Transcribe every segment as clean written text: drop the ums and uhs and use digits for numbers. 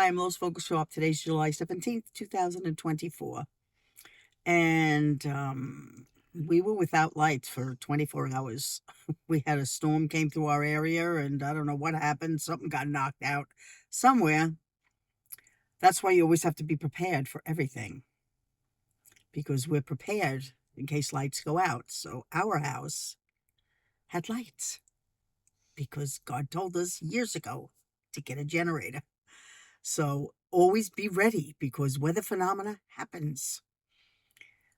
Hi, I'm Lois Vogel-Sharp. Today's July 17th, 2024. And we were without lights for 24 hours. We had a storm came through our area, and I don't know what happened. Something got knocked out somewhere. That's why you always have to be prepared for everything, because we're prepared in case lights go out. So our house had lights because God told us years ago to get a generator. So always be ready, because weather phenomena happens.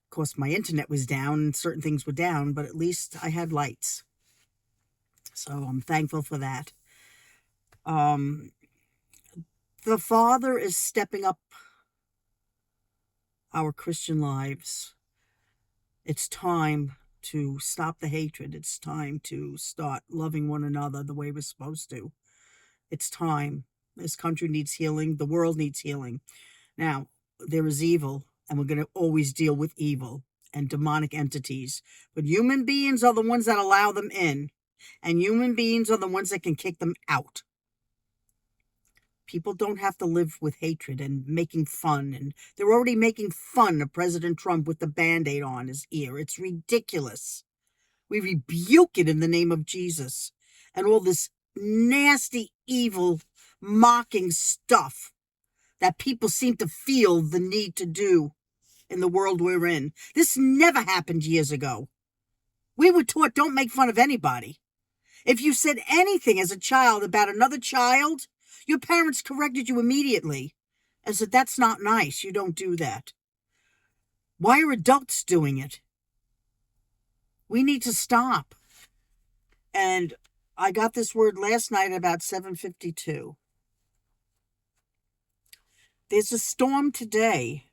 Of course, my internet was down and certain things were down, but at least I had lights. So I'm thankful for that. The Father is stepping up our Christian lives. It's time to stop the hatred. It's time to start loving one another the way we're supposed to. It's time. This country needs healing. The world needs healing. Now, there is evil, and we're going to always deal with evil and demonic entities. But human beings are the ones that allow them in, and human beings are the ones that can kick them out. People don't have to live with hatred and making fun, and they're already making fun of President Trump with the Band-Aid on his ear. It's ridiculous. We rebuke it in the name of Jesus. And all this nasty, evil, mocking stuff that people seem to feel the need to do in the world we're in. This never happened years ago. We were taught don't make fun of anybody. If you said anything as a child about another child, your parents corrected you immediately and said, that's not nice. You don't do that. Why are adults doing it? We need to stop. And I got this word last night about 7:52. There's a storm today.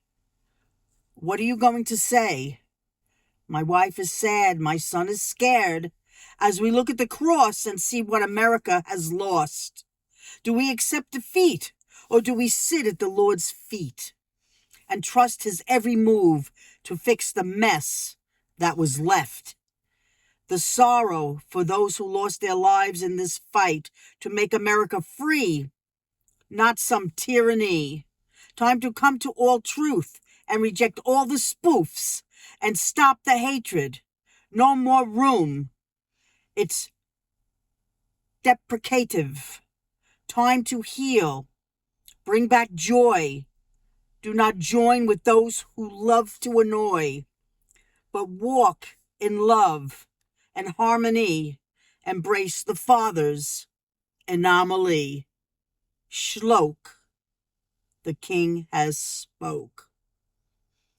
What are you going to say? My wife is sad. My son is scared. As we look at the cross and see what America has lost, do we accept defeat, or do we sit at the Lord's feet and trust his every move to fix the mess that was left? The sorrow for those who lost their lives in this fight to make America free, not some tyranny. Time to come to all truth and reject all the spoofs and stop the hatred. No more room. It's deprecative. Time to heal. Bring back joy. Do not join with those who love to annoy, but walk in love and harmony. Embrace the Father's anomaly. Shlok, the King has spoke.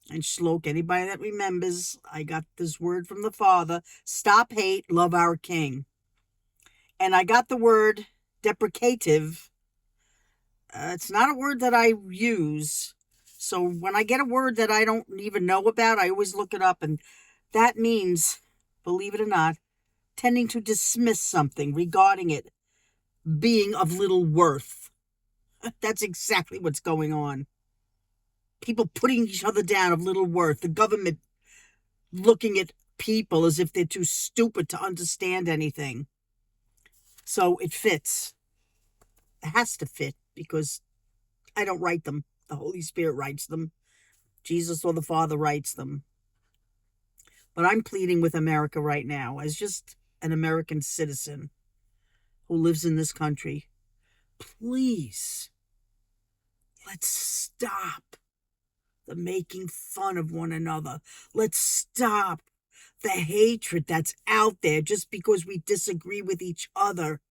And Shlok, anybody that remembers, I got this word from the Father. Stop hate, love our King. And I got the word deprecative. It's not a word that I use. So when I get a word that I don't even know about, I always look it up. And that means, believe it or not, tending to dismiss something regarding it being of little worth. That's exactly what's going on. People putting each other down of little worth. The government looking at people as if they're too stupid to understand anything. So it fits. It has to fit, because I don't write them. The Holy Spirit writes them. Jesus or the Father writes them. But I'm pleading with America right now as just an American citizen who lives in this country. Please, let's stop the making fun of one another. Let's stop the hatred that's out there just because we disagree with each other.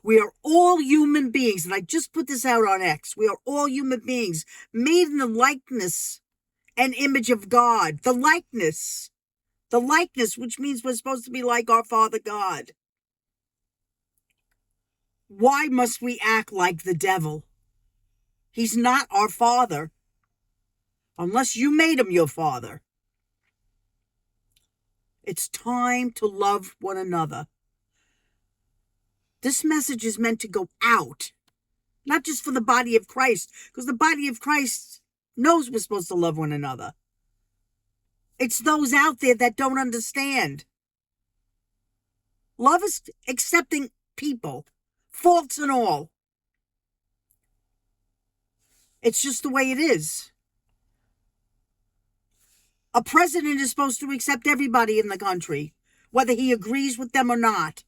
We are all human beings, and I just put this out on X. We are all human beings made in the likeness and image of God. The likeness, which means we're supposed to be like our Father God. Why must we act like the devil? He's not our Father, unless you made him your father. It's time to love one another. This message is meant to go out, not just for the body of Christ, because the body of Christ knows we're supposed to love one another. It's those out there that don't understand. Love is accepting people, faults and all. It's just the way it is. A president is supposed to accept everybody in the country, whether he agrees with them or not,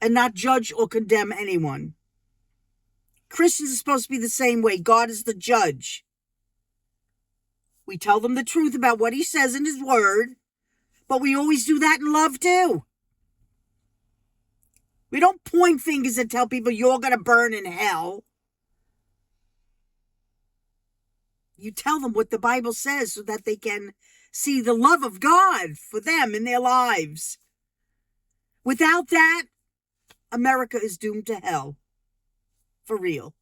and not judge or condemn anyone. Christians are supposed to be the same way. God is the judge. We tell them the truth about what he says in his word, but we always do that in love too. We don't point fingers and tell people you're going to burn in hell. You tell them what the Bible says so that they can see the love of God for them in their lives. Without that, America is doomed to hell. For real.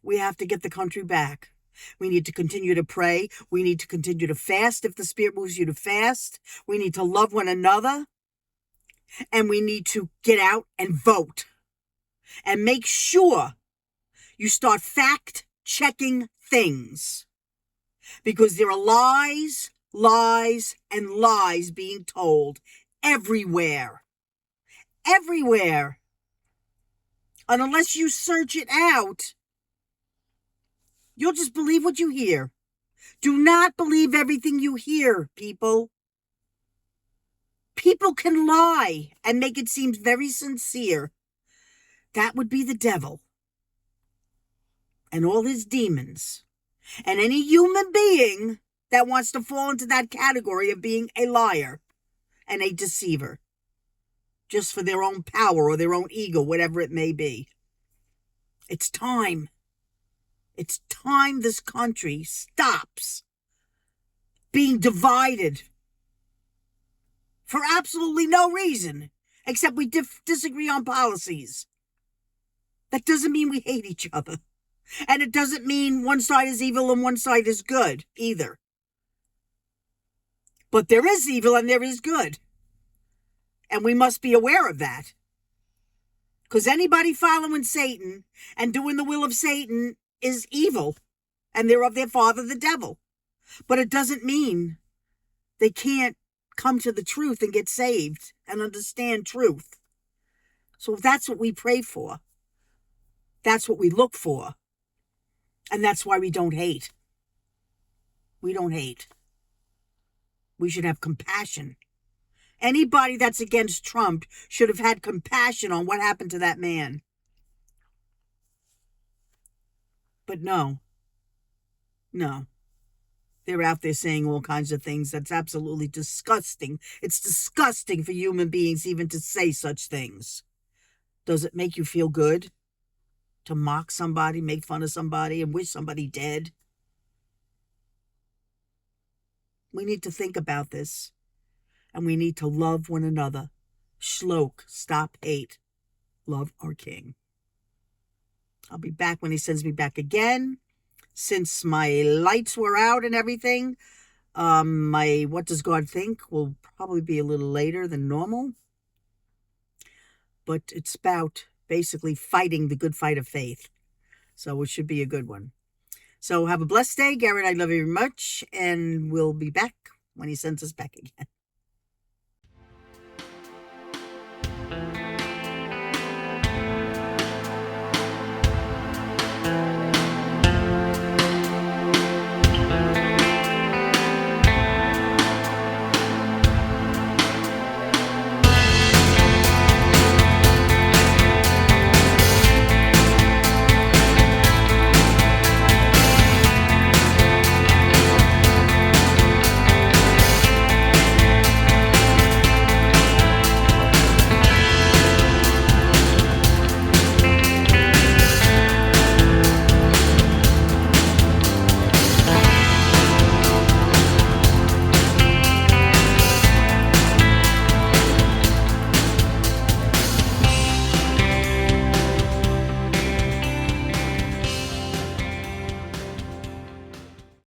We have to get the country back. We need to continue to pray. We need to continue to fast if the Spirit moves you to fast. We need to love one another. And we need to get out and vote. And make sure you start fact-checking things. Because there are lies, and lies being told everywhere. Everywhere. And unless you search it out, you'll just believe what you hear. Do not believe everything you hear, people. People can lie and make it seem very sincere. That would be the devil and all his demons. And any human being that wants to fall into that category of being a liar and a deceiver, just for their own power or their own ego, whatever it may be. It's time. It's time this country stops being divided for absolutely no reason, except we disagree on policies. That doesn't mean we hate each other. And it doesn't mean one side is evil and one side is good either. But there is evil and there is good. And we must be aware of that. Because anybody following Satan and doing the will of Satan is evil. And they're of their father, the devil. But it doesn't mean they can't come to the truth and get saved and understand truth. So that's what we pray for. That's what we look for. And that's why we don't hate. We don't hate. We should have compassion. Anybody that's against Trump should have had compassion on what happened to that man. But no. They're out there saying all kinds of things. That's absolutely disgusting. It's disgusting for human beings even to say such things. Does it make you feel good to mock somebody, make fun of somebody, and wish somebody dead? We need to think about this. And we need to love one another. Shlok, stop hate. Love our King. I'll be back when he sends me back again. Since my lights were out and everything, my What Does God Think will probably be a little later than normal. But it's about basically fighting the good fight of faith. So it should be a good one. So have a blessed day. Garrett, I love you very much. And we'll be back when he sends us back again.